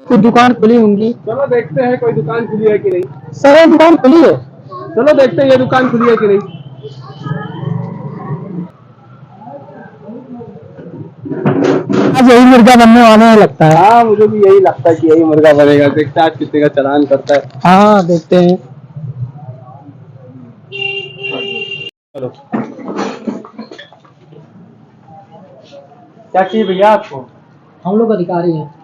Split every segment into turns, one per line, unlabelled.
कोई दुकान खुली होंगी।
चलो देखते हैं कोई दुकान खुली है कि नहीं।
सर ये दुकान खुली है।
चलो देखते हैं ये दुकान खुली है कि नहीं।
आज यही मुर्गा बनने वाला है लगता है।
हाँ मुझे भी यही लगता है कि यही मुर्गा बनेगा। देखते हैं आज कितने का चालान करता है।
हाँ देखते हैं।
चलो क्या चाहिए भैया आपको?
हम लोग अधिकारी हैं।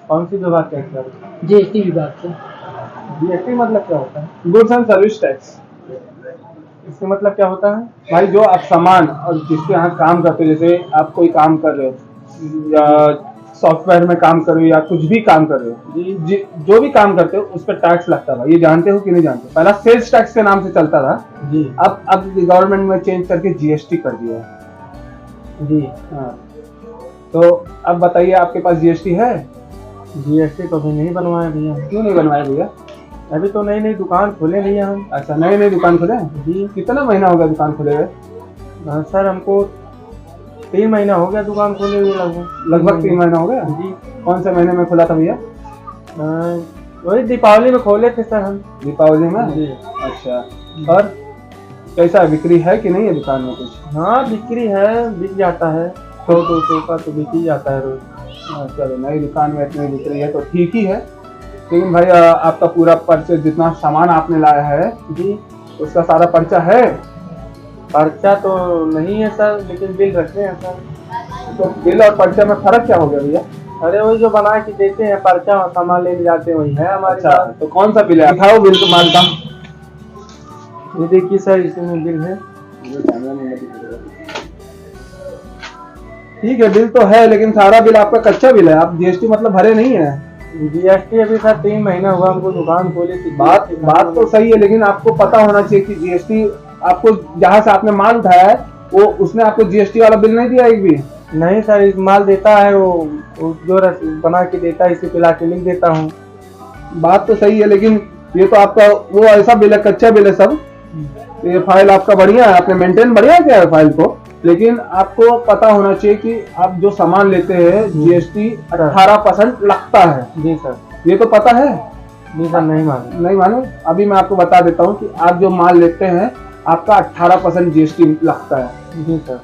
कौन सी विभाग का सर?
जीएसटी विभाग से।
जीएसटी मतलब क्या होता है? Goods and service tax. इसका मतलब क्या होता है भाई? जो आप सामान और जिसके यहाँ काम करते हो, जैसे आप कोई काम कर रहे हो या सॉफ्टवेयर में काम कर रहे हो या कुछ भी काम कर रहे हो, जी जो भी काम करते हो उस पर टैक्स लगता था। ये जानते हो कि नहीं जानते? पहला सेल्स टैक्स के नाम से चलता था जी। अब गवर्नमेंट में चेंज करके जीएसटी कर दिया है जी। हाँ तो अब बताइए आपके पास जीएसटी है? जीएसटी तो अभी नहीं बनवाया भैया। क्यों नहीं बनवाया भैया? अभी तो नई नई दुकान खोले भैया हम। अच्छा नई नई दुकान खोले जी। कितना महीना हो गया दुकान खोले हुए? सर हमको 3 महीना हो गया दुकान खोले हुए। लगभग 3 महीना हो गया जी। कौन से महीने में खोला था भैया? वही दीपावली में खोले थे सर हम। दीपावली में जी। अच्छा और कैसा बिक्री है कि नहीं है दुकान में कुछ? हाँ बिक्री है, बिक जाता है 100-200 का तो बिक ही जाता है रोज। चलो नई दुकान में इतनी बिक्री है तो ठीक ही है। लेकिन भाई आपका पूरा पर्चा जितना सामान आपने लाया है जी उसका सारा पर्चा है? पर्चा तो नहीं है सर, लेकिन बिल रखते हैं सर। तो बिल और पर्चा में फर्क क्या हो गया भैया? अरे वही जो बना के देते हैं पर्चा और सामान ले जाते हैं वही है हमारे साथ। तो कौन सा बिल है? दिखाओ बिल तो माल का। ये देखिए सर इसमें बिल है। ठीक है बिल तो है, लेकिन सारा बिल आपका कच्चा बिल है। आप जीएसटी मतलब भरे नहीं है। जीएसटी अभी सर 3 महीना हुआ हमको दुकान खोली थी। बात तो सही है, लेकिन आपको पता होना चाहिए कि जीएसटी आपको जहाँ से आपने माल उठाया है वो उसने आपको जीएसटी वाला बिल नहीं दिया एक भी? नहीं सर, इस माल देता है वो जो बना के देता है इसे पिला के लिख देता हूँ। बात तो सही है, लेकिन ये तो आपका वो ऐसा बिल है, कच्चा बिल है सब। ये फाइल आपका बढ़िया है, आपने मेंटेन बढ़िया किया है फाइल को। लेकिन आपको पता होना चाहिए कि आप जो सामान लेते हैं जीएसटी 18% लगता है। जी सर। ये तो पता है? जी सर नहीं मालूम। अभी मैं आपको बता देता हूँ कि आप जो माल लेते हैं आपका 18% जीएसटी लगता है। जी सर।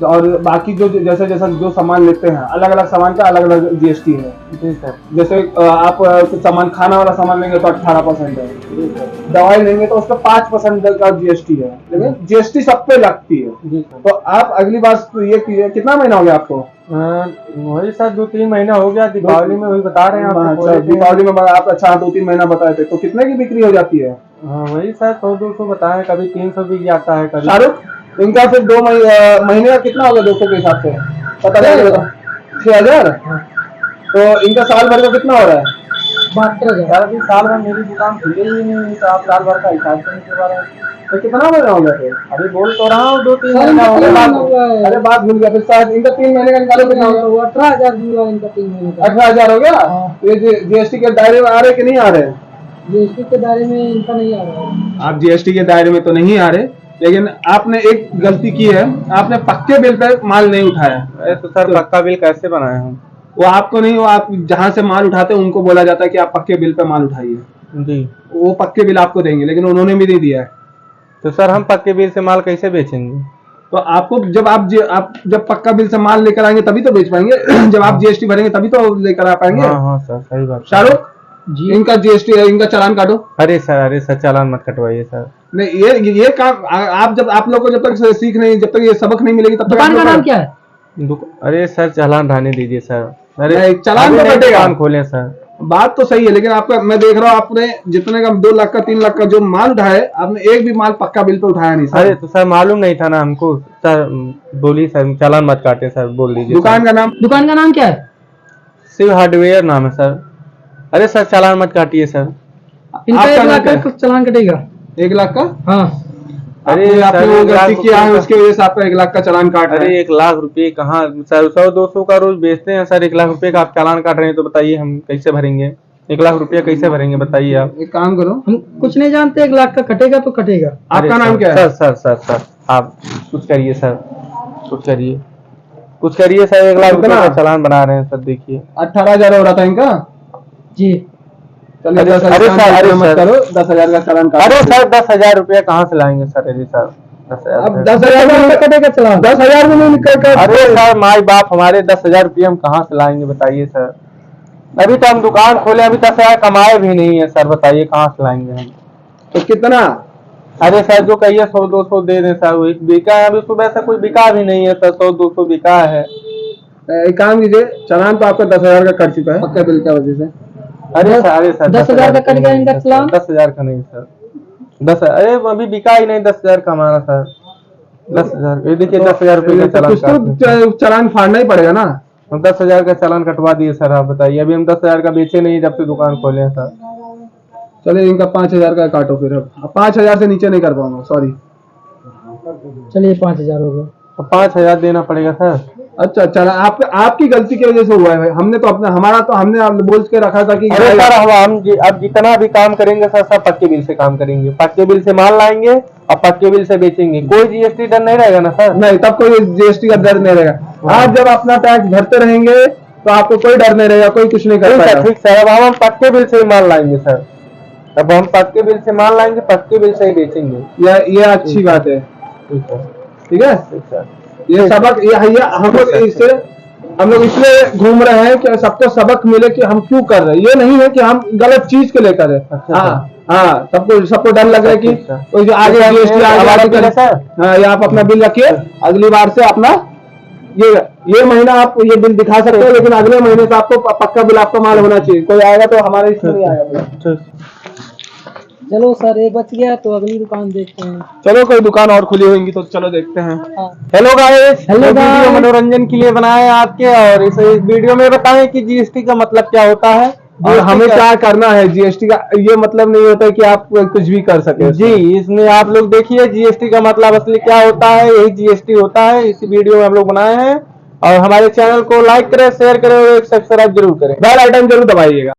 और बाकी जो जैसे जैसा जो सामान लेते हैं अलग अलग सामान का अलग अलग जीएसटी है। जी सर। जैसे आप सामान खाना वाला सामान लेंगे तो 18% है। जी सर। दवाई लेंगे तो उसका 5% का जीएसटी है, लेकिन जीएसटी सब पे लगती है। जी सर। तो आप अगली बार तो ये कितना महीना हो गया आपको? वही सर 2-3 महीना हो गया। दीपावली में वही बता रहे हैं आप। अच्छा दीपावली में आप अच्छा 2-3 महीना बताए थे, तो कितने की बिक्री हो जाती है? हाँ वही सर 100-200 बताए, कभी 300 बिक जाता है कभी। शाहरुख इनका फिर 2 महीने का कितना होगा 200 के हिसाब से पता चलेगा? 6000। तो इनका साल भर का कितना हो रहा है? 72,000। अभी साल भर मेरी दुकान खुली ही नहीं, तो आप साल भर का हिसाब से नहीं करवा रहे हैं। तो कितना महीना हो गया फिर? अभी बोल तो रहा हूँ 2-3 महीना हो गया। अरे बात भूल गया। फिर शायद इनका 3 महीने का निकालो कितना होगा? 18,000 इनका 3 महीने का। 18,000 हो गया। ये जीएसटी के दायरे में आ रहे कि नहीं आ रहे? जीएसटी के दायरे में इनका नहीं आ रहा है। आप जीएसटी के दायरे में तो नहीं आ रहे, लेकिन आपने एक गलती की है, आपने पक्के बिल पे माल नहीं उठाया। अरे तो सर पक्का बिल कैसे बनाए हम? वो आपको नहीं, वो आप जहाँ से माल उठाते हैं उनको बोला जाता है कि आप पक्के बिल पे माल उठाइए जी। वो पक्के बिल आपको देंगे, लेकिन उन्होंने भी नहीं दिया है। तो सर हम पक्के बिल से माल कैसे बेचेंगे? तो आपको आप जब पक्का बिल से माल लेकर आएंगे तभी तो बेच पाएंगे। जब आप जीएसटी भरेंगे तभी तो लेकर आ पाएंगे। हाँ सर सही बात। शाहरुख जी इनका जीएसटी इनका चालान काटो। अरे सर चालान मत कटवाइए सर। नहीं ये काम आप लोग को जब तक सीख नहीं, जब तक ये सबक नहीं मिलेगी तब तक। दुकान का नाम क्या है? अरे सर चालान रहने दीजिए सर। अरे चालान तो कटेगा। दुकान खोले सर। बात तो सही है, लेकिन आपका मैं देख रहा हूँ आपने जितने का 2 लाख का 3 लाख का जो माल उठाया है आपने एक भी माल पक्का बिल पे उठाया नहीं सर। अरे तो सर मालूम नहीं था ना हमको सर। बोलिए सर चालान मत काटे सर, बोल दीजिए। दुकान का नाम क्या है? शिव हार्डवेयर नाम है सर। अरे सर चालान मत काटिए सर। इनका 1 लाख का चालान कटेगा। 1 लाख का? हाँ। अरे आपने वो गलती किया है उसकी वजह से आपका 1 लाख का चालान काट रहे हैं। अरे 1 लाख रुपए कहाँ सर? 100-200 का रोज बेचते हैं सर। 1 लाख रुपए का आप चालान काट रहे हैं तो बताइए हम कैसे भरेंगे? 1 लाख रुपया कैसे भरेंगे बताइए आप? एक काम करो, हम कुछ नहीं जानते, 1 लाख का कटेगा तो कटेगा। आपका नाम क्या है? सर आप कुछ करिए सर, कुछ करिए सर। 1 लाख रुपए का चालान बना रहे हैं सर। देखिए 18,000 हो रहा था इनका।
जी।
चलिए
अरे
10,000
सर, अरे
मत
सर।
करो, 10,000 का चालान काटो।
अरे सर 10,000 रुपया कहाँ से लाएंगे सर? अरे सर 10,000
अब
रुपया।
10,000 रुपये कटेगा चलान, 10,000 में नहीं निकल कर।
अरे सर माई बाप हमारे 10,000 रुपया हम कहाँ से लाएंगे बताइए सर? अभी तो हम दुकान खोले, अभी 10,000 कमाए भी नहीं है सर, बताइए कहाँ से लाएंगे हम?
तो कितना?
अरे सर जो कहिए 100-200 दे दें सर, वही बिका है, अभी सुबह से कोई बिका भी नहीं है सर, 100-200 बिका है।
एक काम कीजिए, चालान तो आपका 10,000 का कट चुका है पक्का बिल की वजह से।
अरे सर
10,000 का कट गया इनका चालान?
10,000 का नहीं सर, 10, अरे अभी बिका ही नहीं 10,000 का हमारा सर। 10,000, ये देखिए 10,000 रुपये का
तो कुछ तो चालान फाड़ना ही पड़ेगा ना।
हम 10,000 का चालान कटवा दिए सर, आप बताइए। अभी हम 10,000 का बेचे नहीं जब से दुकान खोले हैं सर।
चलिए इनका 5,000 का काटो फिर। अब 5,000 से नीचे नहीं कर पाऊंगा, सॉरी।
चलिए 5,000 हो गया।
तो 5,000 देना पड़ेगा सर।
अच्छा चला, आपकी गलती की वजह से हुआ है। हमने तो अपना हमारा तो हमने बोल के रखा था कि
अरे सर अब जितना भी काम करेंगे सर सब पक्के बिल से काम करेंगे, पक्के बिल से माल लाएंगे और पक्के बिल से बेचेंगे, कोई जीएसटी डर नहीं रहेगा ना सर?
नहीं, तब कोई जीएसटी का डर नहीं रहेगा। आज जब अपना टैक्स भरते रहेंगे तो आपको कोई डर नहीं रहेगा, कोई कुछ नहीं कर पाएगा।
ठीक सर, अब हम पक्के बिल से ही माल लाएंगे सर, अब हम पक्के बिल से माल लाएंगे, पक्के बिल से ही बेचेंगे।
ये अच्छी बात है। ठीक है,
ठीक सर।
ये सबक हम लोग इसलिए घूम रहे हैं कि सबको सबक मिले कि हम क्यों कर रहे हैं। ये नहीं है कि हम गलत चीज के लेकर है।
अच्छा,
हाँ, सबको डर लग रहा है कि कोई जो आगे जीएसटी हाँ, ये आप अपना बिल रखिए, अगली बार से अपना ये महीना आप ये बिल दिखा सकते हो, लेकिन अगले महीने से आपको पक्का बिल आपका माल होना चाहिए। कोई आएगा तो हमारे इसमें नहीं आएगा।
चलो सर, ये बच गया तो अगली दुकान देखते हैं।
चलो कोई दुकान और खुली होंगी तो चलो देखते हैं।
हेलो गाइस,
हेलो
वीडियो मनोरंजन के लिए बनाए हैं आपके, और इस वीडियो में बताएं कि जीएसटी का मतलब क्या होता है
और हमें क्या करना है। जीएसटी का ये मतलब नहीं होता है कि आप कुछ भी कर सके
जी। इसमें आप लोग देखिए जीएसटी का मतलब असली क्या होता है, यही जीएसटी होता है। इस वीडियो में हम लोग बनाए हैं, और हमारे चैनल को लाइक करें, शेयर करें और सब्सक्राइब जरूर करें,
बेल आइकन जरूर दबाइएगा।